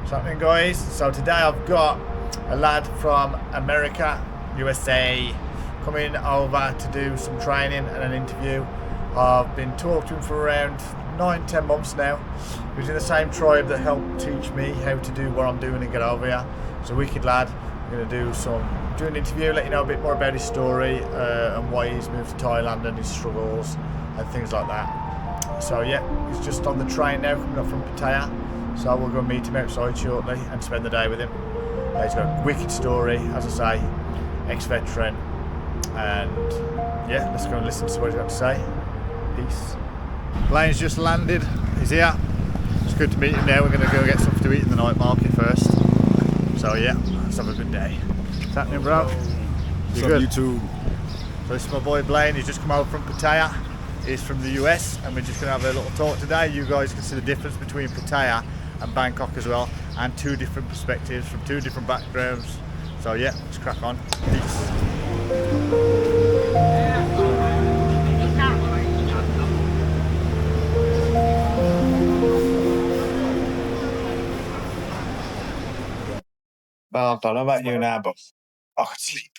What's happening, guys? So today I've got a lad from America, USA, coming over to do some training and an interview. I've been talking to him for around 9-10 months now. He's in the same tribe that helped teach me how to do what I'm doing and get over here. He's a wicked lad. We're going to do an interview, let you know a bit more about his story and why he's moved to Thailand and his struggles and things like that. So yeah, he's just on the train now, coming up from Pattaya. So we'll go meet him outside shortly and spend the day with him. He's got a wicked story, as I say, ex-veteran, and yeah, let's go and listen to what he's got to say. Peace. Plane's just landed. He's here. It's good to meet him now. We're going to go get something to eat in the night market first. So yeah, let's have a good day. What's happening, bro? You good? YouTube. So this is my boy Blaine. He's just come over from Pattaya. He's from the US, and we're just going to have a little talk today. You guys can see the difference between Pattaya and Bangkok as well, and two different perspectives from two different backgrounds. So yeah, let's crack on. Peace. Well, I don't know about you now, but I could sleep.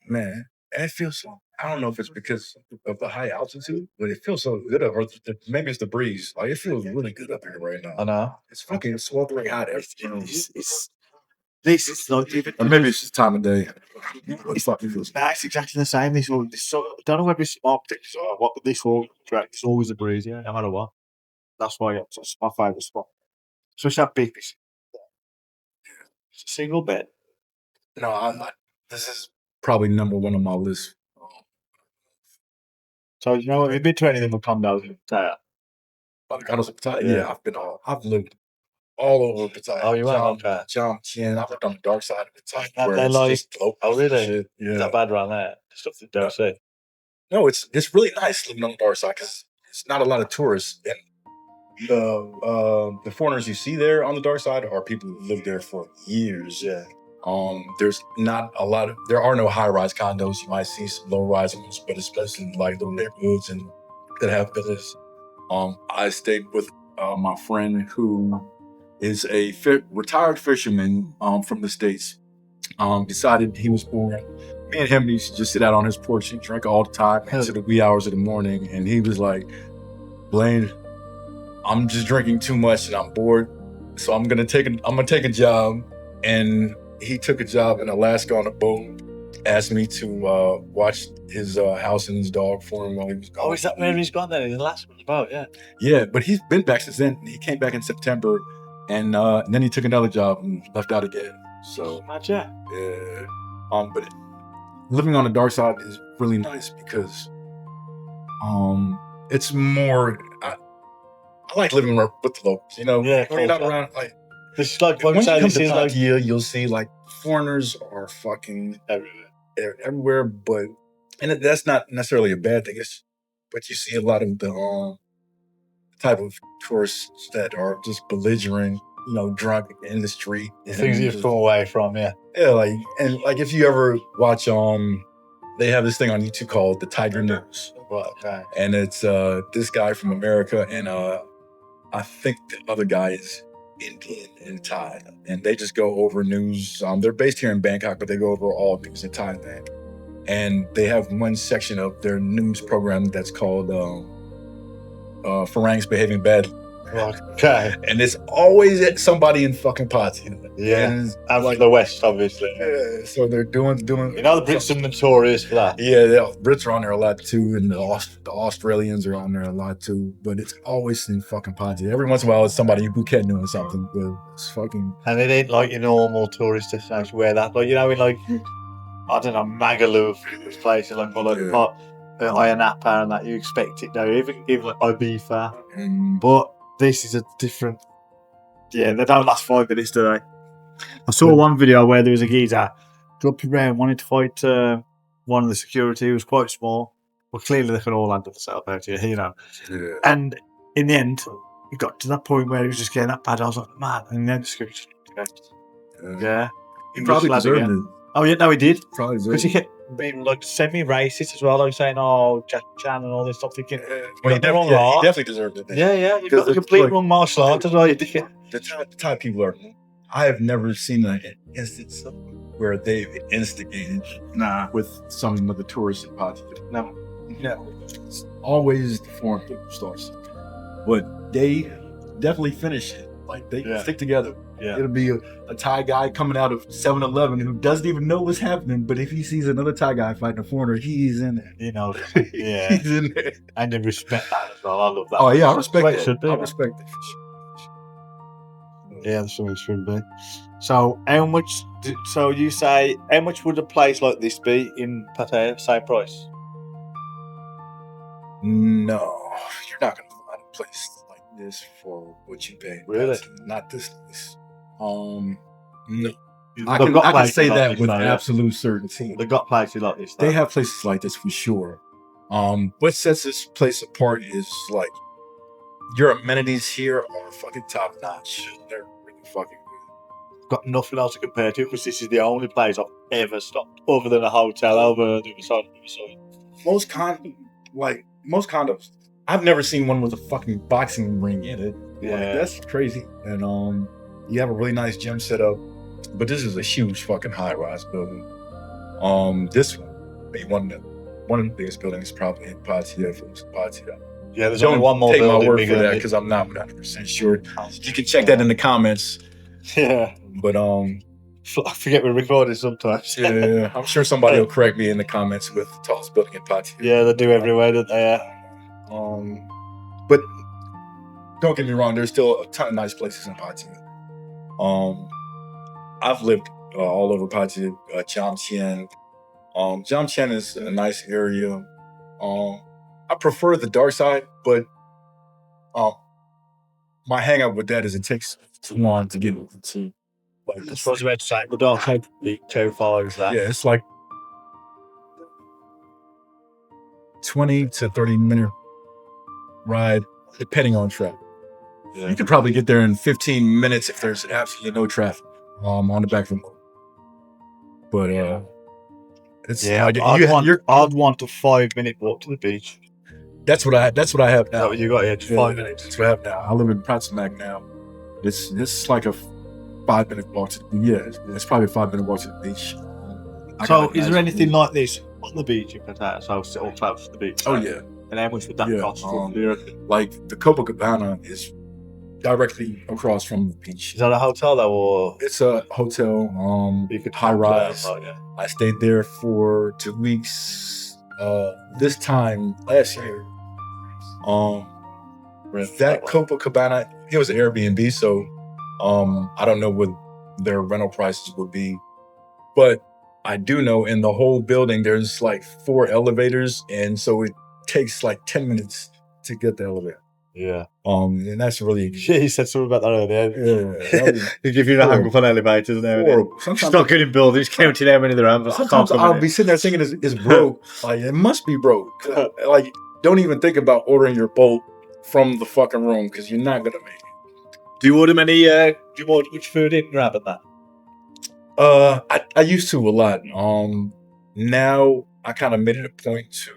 Man, and it feels so. I don't know if it's because of the high altitude, but it feels so good up. Or maybe it's the breeze. Like it feels really good up here right now. I know. It's fucking sweltering hot. It's not even. Or maybe it's just time of day. It's fucking feels. Nah, it's exactly the same. This one, I don't know whether it's optics or what, but this one track is always a breeze, yeah, no matter what. That's why it's my favourite spot. So it's that big. It's a single bed. No, I'm not. This is probably number one on my list. So you know, we've been to any of the condos in Pattaya. Condos in Pattaya? Yeah, I've lived all over Pattaya. Oh, you went on that? Jomtien. I've lived on the dark side of Pattaya. They're like, oh really? Shit. Yeah. Is that bad around there? Stuff that don't see. No, it's really nice living on the dark side because it's not a lot of tourists. And the foreigners you see there on the dark side are people who lived there for years. Yeah. There's not a lot of, there are no high-rise condos. You might see some low-rise ones, but especially like little neighborhoods and that have villas. I stayed with my friend who is a retired fisherman from the States. Decided he was bored. Me and him used to just sit out on his porch and drink all the time into the wee hours of the morning. And he was like, Blaine, I'm just drinking too much and I'm bored. So I'm gonna take a job. And he took a job in Alaska on a boat, asked me to watch his house and his dog for him while he was gone. Oh, is that where he's gone then? In Alaska on the boat, yeah. Yeah, but he's been back since then. He came back in September and then he took another job and left out again. So Gotcha. yeah. But living on the dark side is really nice because it's more I like living with the locals, you know. Yeah, when you're not around, like it's like once you come to like Pattaya, you'll see like foreigners are fucking everywhere, but that's not necessarily a bad thing. But you see a lot of the type of tourists that are just belligerent, you know, drunk in the street. things you've come away from, yeah. Yeah, like if you ever watch they have this thing on YouTube called the Tiger News. Right, okay. And it's this guy from America and I think the other guy is Indian and Thai, and they just go over news. They're based here in Bangkok, but they go over all news in Thailand. And they have one section of their news program that's called Farangs Behaving Badly. Okay. And it's always somebody in fucking Pattaya. Yeah. And like the West, obviously. Yeah. So they're doing. You know, the Brits are notorious for that. Yeah, the Brits are on there a lot too, and the Australians are on there a lot too. But it's always in fucking Pattaya. Every once in a while, it's somebody who can doing something, but it's fucking. And it ain't like your normal tourist destination where that, like, you know, in like, I don't know, Magaluf, this place, like Ayia Napa and that, you expect it now, even like Ibiza. But this is a different. Yeah, they don't last 5 minutes, do they? I saw one video where there was a geezer dropping around, wanting to fight one of the security who was quite small. Well, clearly they can all handle themselves out here, you know. Yeah. And in the end, he got to that point where he was just getting that bad. I was like, man, and then the security. Yeah. He probably deserved it. Oh, yeah, no, he did. Probably Because he kept being like semi-racist as well, like saying, "Oh, Jackie Chan" and all this stuff. Thinking, Well, he definitely deserved it. yeah, you've got the complete wrong martial art as well. You think The Thai people are. I have never seen an instance where they've instigated with some of the tourists in Pattaya. no. It's always the foreign people starts, but they definitely finish it. Like they stick together. Yeah. It'll be a Thai guy coming out of 7-Eleven who doesn't even know what's happening, but if he sees another Thai guy fighting a foreigner, he's in there. You know, yeah. He's in there. And then respect that as well. I love that. Oh yeah, I respect That's it. what it should be, I man. respect it for sure. Yeah, that's what it should be. So, how much? So you say, how much would a place like this be in Pattaya? Same price? No, you're not gonna find a place like this for what you pay. Really? Not this place. No. I They've can got places say like that this, with though, yeah. absolute certainty. They've got places like this. They though. have places like this for sure. What sets this place apart is like your amenities here are fucking top notch. They're really fucking good. Got nothing else to compare to because this is the only place I've ever stopped, other than a hotel over the other side. Most condos, I've never seen one with a fucking boxing ring in it. Yeah. Like, that's crazy. And you have a really nice gym set up, but this is a huge fucking high-rise building. This one, maybe one of the biggest buildings probably in Pattaya. If it was Pattaya. Yeah, there's Don't only one more take my building word bigger for that than because I'm not 100% sure. You can check that in the comments. Yeah. But I forget we're recording sometimes. yeah, I'm sure somebody will correct me in the comments with the tallest building in Pattaya. Yeah, they do everywhere, don't they? But don't get me wrong, there's still a ton of nice places in Pattaya. I've lived all over Pattaya, Jamtien. Jamtien is a nice area. I prefer the dark side, but my hang up with that is it takes too long to get to. I suppose you had to say, but don't take the too far as that. Yeah, it's like 20 to 30 minute ride, depending on traffic. Yeah. You could probably get there in 15 minutes if there's absolutely no traffic on the back from. But it's I'd want a 5-minute walk to the beach. that's what I have Is that now. what you got here? Just 5 minutes. That's what I have now. I live in Pratsmack now. It's like a 5-minute walk to it's probably a 5-minute walk to the beach. So, is there anything like this on the beach in Pattaya? So, all close to the beach. Oh yeah. And how much would that cost? Like the Copacabana is directly across from the beach. Is that a hotel though, or It's a hotel, you could high rise. Oh, yeah. I stayed there for 2 weeks. This time last year. That Copacabana, it was an Airbnb, so I don't know what their rental prices would be, but I do know in the whole building there's like 4 elevators, and so it takes like 10 minutes to get the elevator. Yeah. And that's really Yeah, you said something about that earlier. yeah. They give you a hang up on elevators and everything. Horrible. Sometimes, Stuck in buildings, counting how many there are. sometimes I'll be sitting there thinking it's broke. Like it must be broke. Like don't even think about ordering your boat from the fucking room because you're not gonna make it. Do you order many? Do you order much food in grab at that? I used to a lot. Now I kind of made it a point to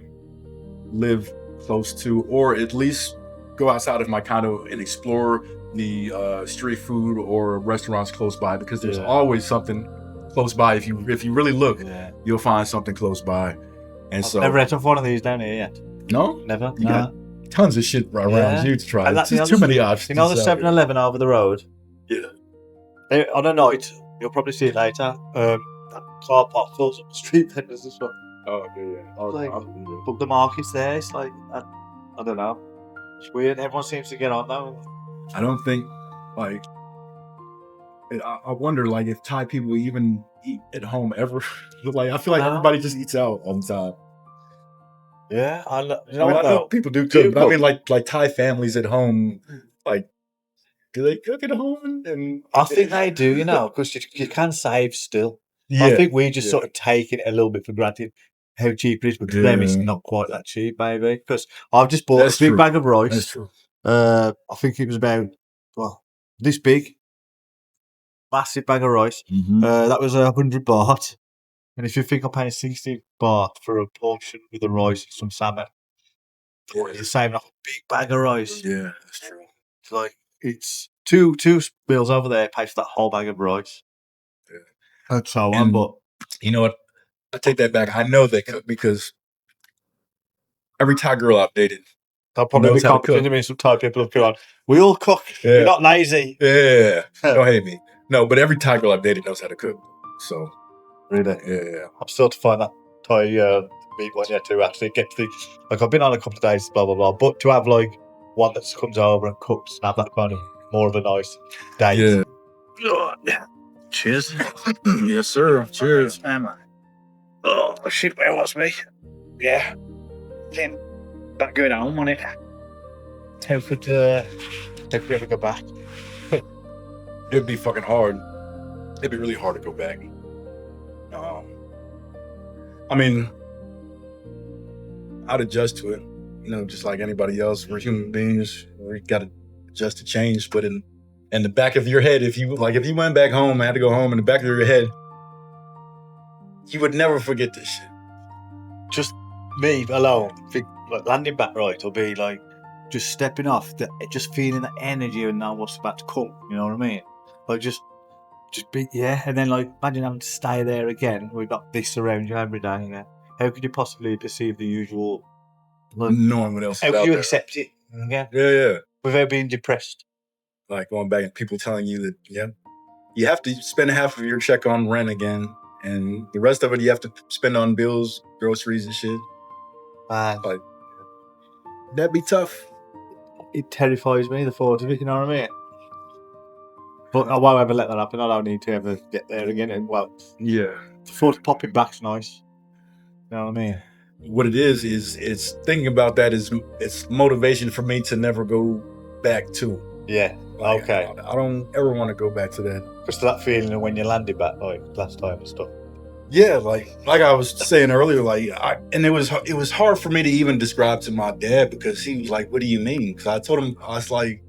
live close to, or at least go outside of my condo and explore the street food or restaurants close by, because there's always something close by. If you really look, you'll find something close by. And I've never had one of these down here yet. No, Never. You got tons of shit around you to try. And There's just too many options. You know the 7-Eleven over the road? Yeah. On a night, you'll probably see it later. That car park fills up the street vendors as well. Oh yeah. Like, but the market's there. It's like I don't know. It's weird. Everyone seems to get on though. I don't think like. I wonder like if Thai people even eat at home ever. Like I feel like everybody just eats out all the time. Yeah, I I know people do cook, but I mean like Thai families at home, like do they cook at home? And I think they do, because you can save still. yeah, I think we just sort of take it a little bit for granted how cheap it is, but to them it's not quite that cheap, maybe. Because I've just bought a big bag of rice. That's true. I think it was about this big, massive bag of rice. Mm-hmm. That was 100 baht. And if you think I'm paying 60 baht for a portion with the rice and some salmon, you're saving like a big bag of rice. Yeah, that's true. It's like it's two meals over there pays for that whole bag of rice. Yeah. And so on, And but you know what? I take that back. I know they cook because every Thai girl I've dated they'll probably be knows how to cook. competing me. Some Thai people have come on. We all cook. Yeah. We're not lazy. Yeah, don't hate me. No, but every Thai girl I've dated knows how to cook. So Really? yeah. I'm still to find that Thai meat one yet to actually get to the like I've been on a couple of days, blah blah blah. But to have like one that comes over and cooks and have that kind of more of a nice day. Yeah. Cheers. Yes, sir. Cheers. Oh, shit, where was me? Yeah. Then back going home on it. How could we ever go back? It'd be fucking hard. It'd be really hard to go back. I mean, I'd adjust to it. You know, just like anybody else. We're human beings. We got to adjust to change. But in the back of your head, if you went back home and had to go home, in the back of your head, you would never forget this shit. Just me alone, like landing back right, or be like just stepping off, just feeling the energy and know what's about to come. You know what I mean? Like just be and then like imagine having to stay there again. We've got this around you every day. Yeah. How could you possibly perceive the usual? Like, knowing what else is how out could you there. accept it? Yeah. Yeah. Without being depressed. Like going back and people telling you that, you have to spend half of your check on rent again, and the rest of it you have to spend on bills, groceries and shit. Like, that'd be tough. It terrifies me, the thought of it, you know what I mean? But I won't ever let that happen. I don't need to ever get there again. And the thought of popping back's nice. You know what I mean? What it is it's thinking about that is it's motivation for me to never go back to. Yeah. Like, okay. I don't ever want to go back to that. Just that feeling of when you landed back, like last time and stuff. Yeah, like I was saying earlier, it was hard for me to even describe to my dad because he was like, "What do you mean?" Because I told him I was like,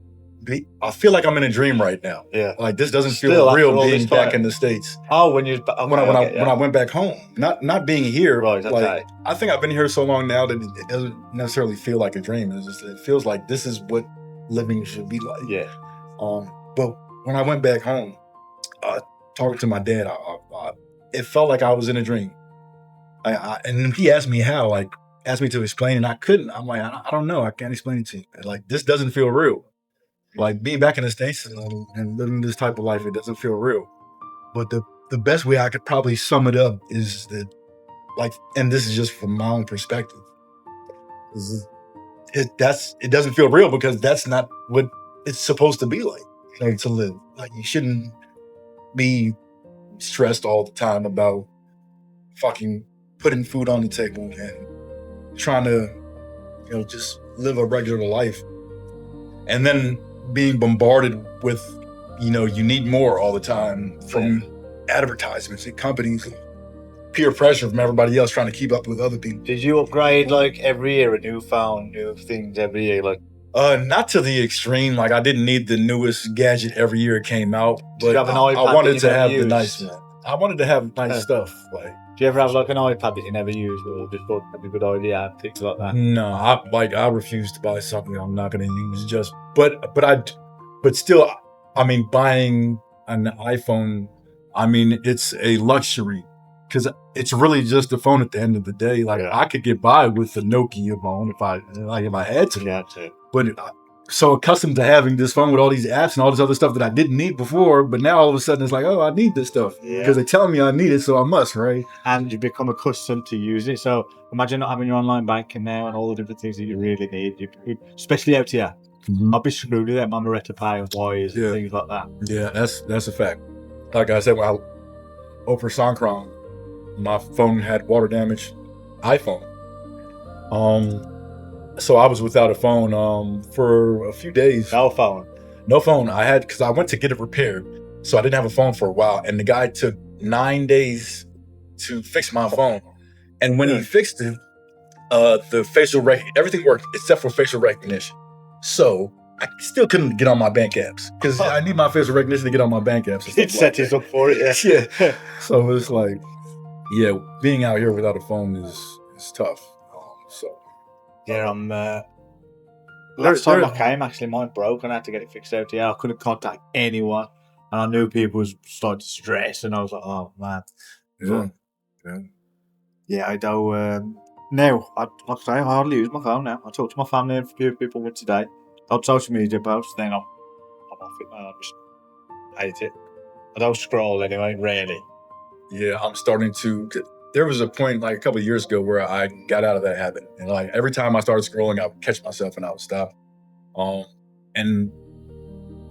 "I feel like I'm in a dream right now. Yeah, like this doesn't Still, feel after real all being this back time. in the States." Oh, when you when I went back home, not being here. Right, okay. Like I think I've been here so long now that it doesn't necessarily feel like a dream. It feels like this is what living should be like. Yeah. But when I went back home, talking to my dad, it felt like I was in a dream. And he asked me how, asked me to explain, and I couldn't. I'm like, I don't know. I can't explain it to you. Like, this doesn't feel real. Like, being back in the States and living this type of life, it doesn't feel real. But the best way I could probably sum it up is that, and this is just from my own perspective, it doesn't feel real because that's not what it's supposed to be like to live. Like, you shouldn't be stressed all the time about fucking putting food on the table and trying to, just live a regular life. And then being bombarded with, you need more all the time from advertisements and companies, peer pressure from everybody else trying to keep up with other people. Did you upgrade every year, a new phone, new things every year? Not to the extreme. Like, I didn't need the newest gadget every year it came out, but have an I iPad wanted to have use? the nice one. I wanted to have nice stuff. Do you ever have an iPad that you never use, or just thought that'd be a good idea and things like that? No, I refuse to buy something I'm not going to use. But still, I mean, buying an iPhone, I mean, it's a luxury because it's really just a phone at the end of the day. I could get by with the Nokia phone if I had to. Yeah, but so accustomed to having this phone with all these apps and all this other stuff that I didn't need before, but now all of a sudden it's like, oh, I need this stuff because they're telling me I need it, so I must, right? And you become accustomed to using it. So imagine not having your online banking now and all the different things that you really need, especially out here. Mm-hmm. I'll be screwed with them Amaretto Pay and wires and things like that. Yeah, that's a fact. Like I said, over Songkran, my phone had water damage. iPhone. So I was without a phone for a few days. No phone. I had, because I went to get it repaired, so I didn't have a phone for a while, and the guy took 9 days to fix my phone. And when he fixed it, the everything worked except for facial recognition. So I still couldn't get on my bank apps because I need my facial recognition to get on my bank apps. It set us up for it. Yeah. So it's like, yeah, being out here without a phone is tough. So Yeah, I'm. There- Last time there- I came, actually, mine broke and I had to get it fixed out. Yeah, I couldn't contact anyone, and I knew people was starting to stress, and I was like, oh man. yeah, yeah. Yeah, I do. Now, like I say, I hardly use my phone now. I talk to my family and a few people with today. On social media posts, then I'm off it, man. I just hate it. I don't scroll anyway, rarely. Yeah, I'm starting to. There was a point like a couple of years ago where I got out of that habit, and like every time I started scrolling, I would catch myself and I would stop. And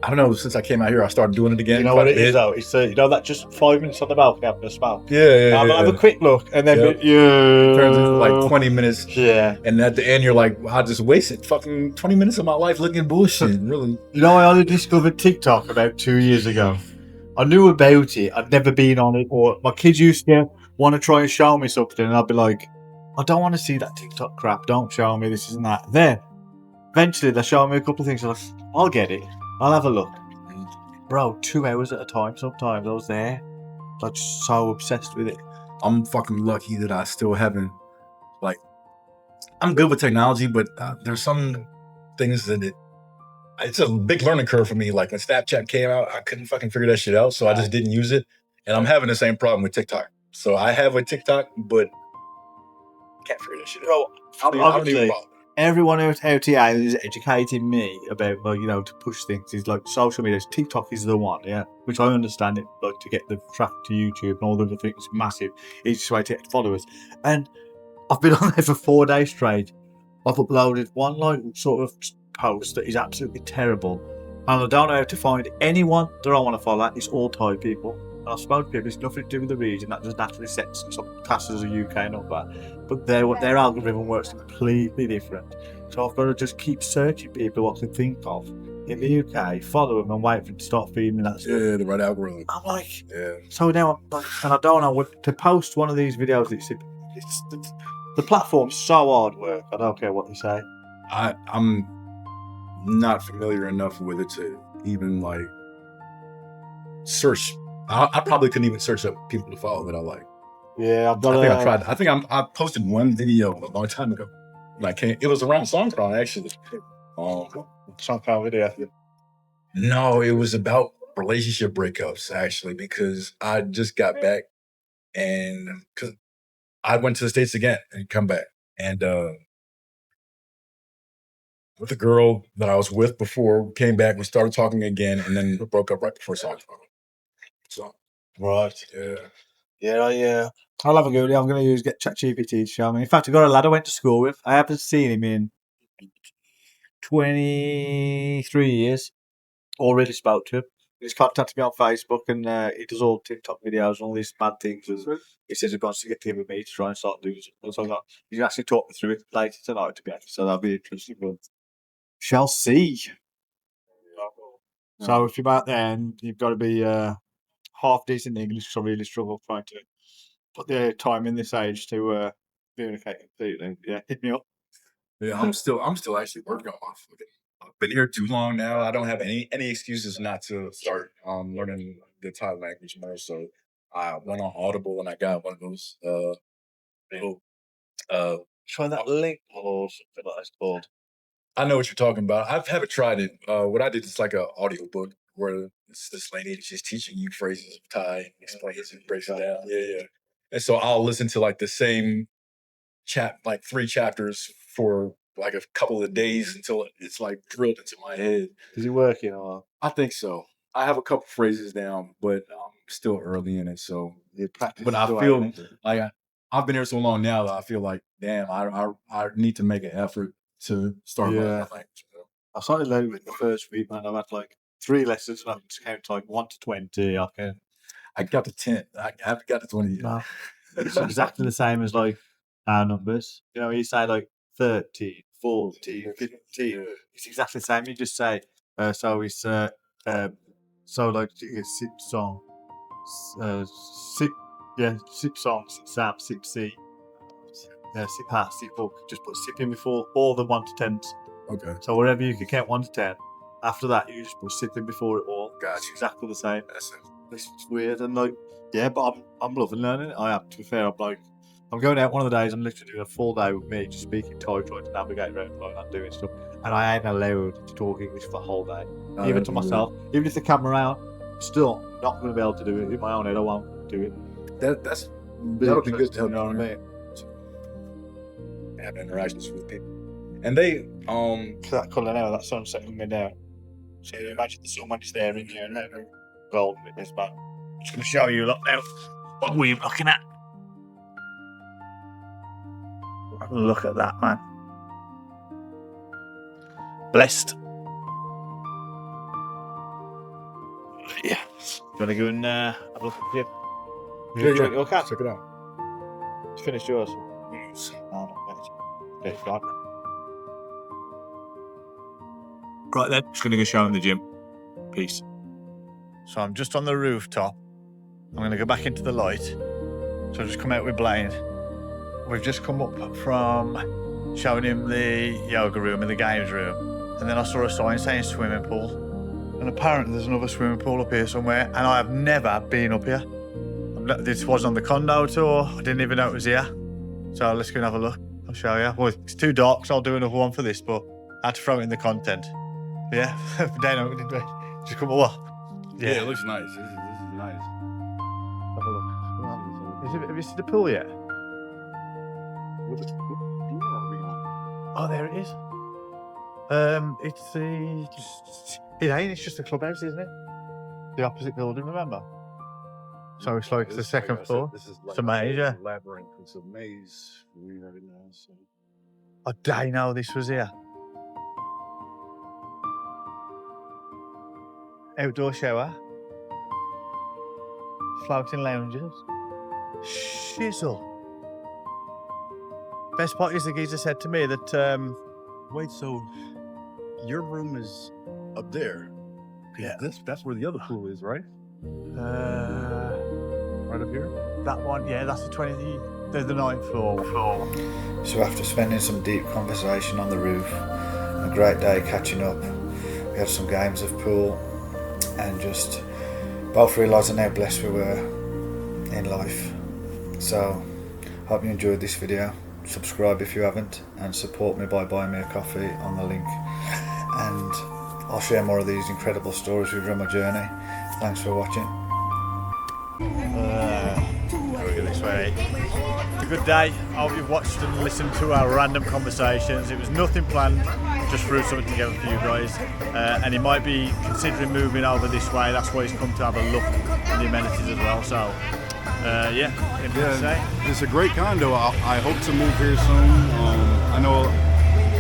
I don't know. Since I came out here, I started doing it again. You know quite what a it is bit. though? It's you know that just 5 minutes on the balcony having a smoke. Yeah. Have a quick look, and then Yep. yeah, Turns into like 20 minutes, Yeah. and at the end, you're like, well, I just wasted fucking 20 minutes of my life looking at bullshit. Really? You know, I only discovered TikTok about 2 years ago. I knew about it. I'd never been on it, or my kids used to want to try and show me something, and I'd be like, I don't want to see that TikTok crap. Don't show me this and that. Then, eventually, they show me a couple of things. I'm like, I'll get it. I'll have a look. Bro, 2 hours at a time. Sometimes I was there, like so obsessed with it. I'm fucking lucky that I still haven't. Like, I'm good with technology, but there's some things that it's a big learning curve for me. Like when Snapchat came out, I couldn't fucking figure that shit out, so I just didn't use it. And I'm having the same problem with TikTok. So I have a TikTok, but can't figure that shit out. Bro, I don't even obviously, bother. everyone out here is educating me about, like, you know, to push things. Is like social media. TikTok is the one, yeah, which I understand it, like to get the traffic to YouTube and all the other things, massive. Easiest way to get followers. And I've been on there for 4 days straight. I've uploaded one like sort of post that is absolutely terrible, and I don't know how to find anyone that I want to follow. It's all Thai people. And I've spoken to people. It's nothing to do with the region. That just naturally sets some classes as a UK number, but their algorithm works completely different. So I've got to just keep searching people I can think of in the UK, follow them, and wait for them to start feeding me that stuff. Yeah, the right algorithm. I'm like, Yeah. so now I'm like, and I don't know what to post one of these videos. It's the platform's so hard work. I don't care what you say. I'm not familiar enough with it to even like search. I probably couldn't even search up people to follow that I like. Yeah, I've I got. think I tried. I think I posted one video a long time ago. Like it was around SoundCloud actually. SoundCloud video. No, it was about relationship breakups actually because I just got back and because I went to the States again and come back and with the girl that I was with before came back, we started talking again, and then we broke up right before SoundCloud. So Right. yeah. Yeah, I'll have a go. I'm going to get ChatGPT to show me. In fact, I got a lad I went to school with. I haven't seen him in 23 years. Already spoke to him. He's contacted me on Facebook, and he does all TikTok videos and all these bad things. He says he wants to get in with me to try and start doing something. So I thought, you can actually talk me through it later tonight, to be honest. So that'll be interesting. But shall see. So if you're out there, and you've got to be half decent English, because I really struggle trying to put the time in this age to communicate completely. Yeah, hit me up. Yeah, I'm still actually working on my fucking. I've been here too long now. I don't have any excuses not to start learning the Thai language more. So I went on Audible and I got one of those little Try that link or something like that's called. I know what you're talking about. I haven't tried it. What I did is like an audiobook where it's this lady that's just teaching you phrases of Thai, explains and breaks it down. Yeah. And so I'll listen to like the same like 3 chapters for like a couple of days until it's like drilled into my head. Is it working or? I think so. I have a couple phrases down, but I'm still early in it. So, but I feel like I've been here so long now that I feel like, damn, I need to make an effort to start learning the language. I started learning with the first week, man. I've had like 3 lessons, and I can count like 1 to 20. I got to 10. I haven't got to 20 yet. No. It's exactly the same as like our numbers. You know, you say like 30, 40, 50. It's exactly the same. You just say, so it's so like sip song, sip song, sip sam, sip c, sip hat, sip book. Just put sip in before all the 1 to 10s. Okay. So wherever you can count 1 to 10, after that you just put sip in before it all. Gotcha. It's exactly the same. That's it. It's weird and like, yeah, but I'm loving learning it. I am. To be fair, I'm going out one of the days. I'm literally doing a full day with me, just speaking Thai, trying to navigate around Thailand, doing stuff, and I ain't allowed to talk English for the whole day, even to myself. Even if the camera out, still not going to be able to do it in my own head. I won't do it. That'll be good to help. You know what I mean? Have interactions with people, and they That colour now, that sun's setting me down. So imagine the sun when it's there in here and there, gold with this man. I'm just going to show you a lot now what we're looking at. Look at that, man. Blessed. Yeah. You want to go and have a look at it? Yeah, Drink your cat? check it out. You finished yours? No, not okay, fine. Right then, just going to go show him the gym. Peace. So I'm just on the rooftop. I'm going to go back into the light. So I've just come out with Blaine. We've just come up from showing him the yoga room and the games room. And then I saw a sign saying swimming pool. And apparently there's another swimming pool up here somewhere. And I have never been up here. This was on the condo tour. I didn't even know it was here. So let's go and have a look. I'll show you. Well, it's too dark, so I'll do another one for this, but I had to throw it in the content. Yeah, Dano, did we? Just come over. Yeah, it looks nice. This is nice. Have a look. Have you seen the pool yet? Oh, there it is. It's just a clubhouse, isn't it? The opposite building, remember? So it's like the second floor. It's a maze, yeah. Labyrinth. It's a maze. So. I didn't know this was here. Outdoor shower. Floating lounges. Shizzle. Best part is the geezer said to me that Wait, so your room is up there? Yeah. That's where the other pool is, right? Right up here? That one, yeah, that's the 9th floor. So after spending some deep conversation on the roof, a great day catching up, we had some games of pool and just both realising how blessed we were in life. So hope you enjoyed this video. Subscribe if you haven't and support me by buying me a coffee on the link, and I'll share more of these incredible stories with you on my journey. Thanks for watching. Look at this way. It's a good day. I hope you've watched and listened to our random conversations. It was nothing planned, just threw something together for you guys. And he might be considering moving over this way. That's why he's come to have a look at the amenities as well. So, anything to say? It's a great condo. I hope to move here soon. I know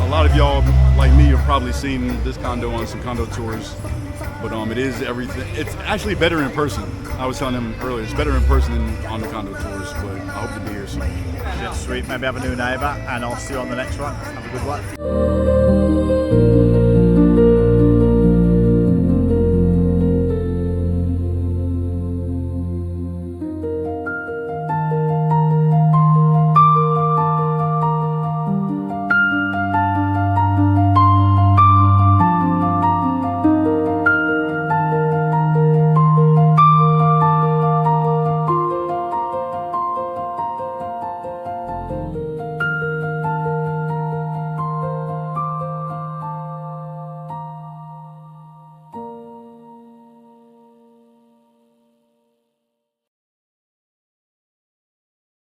a lot of y'all, like me, have probably seen this condo on some condo tours. But it is everything. It's actually better in person. I was telling him earlier, it's better in person than on the condo tours. But I hope to be here soon. Yeah, sweet. Maybe have a new neighbour, and I'll see you on the next one. Have a good one.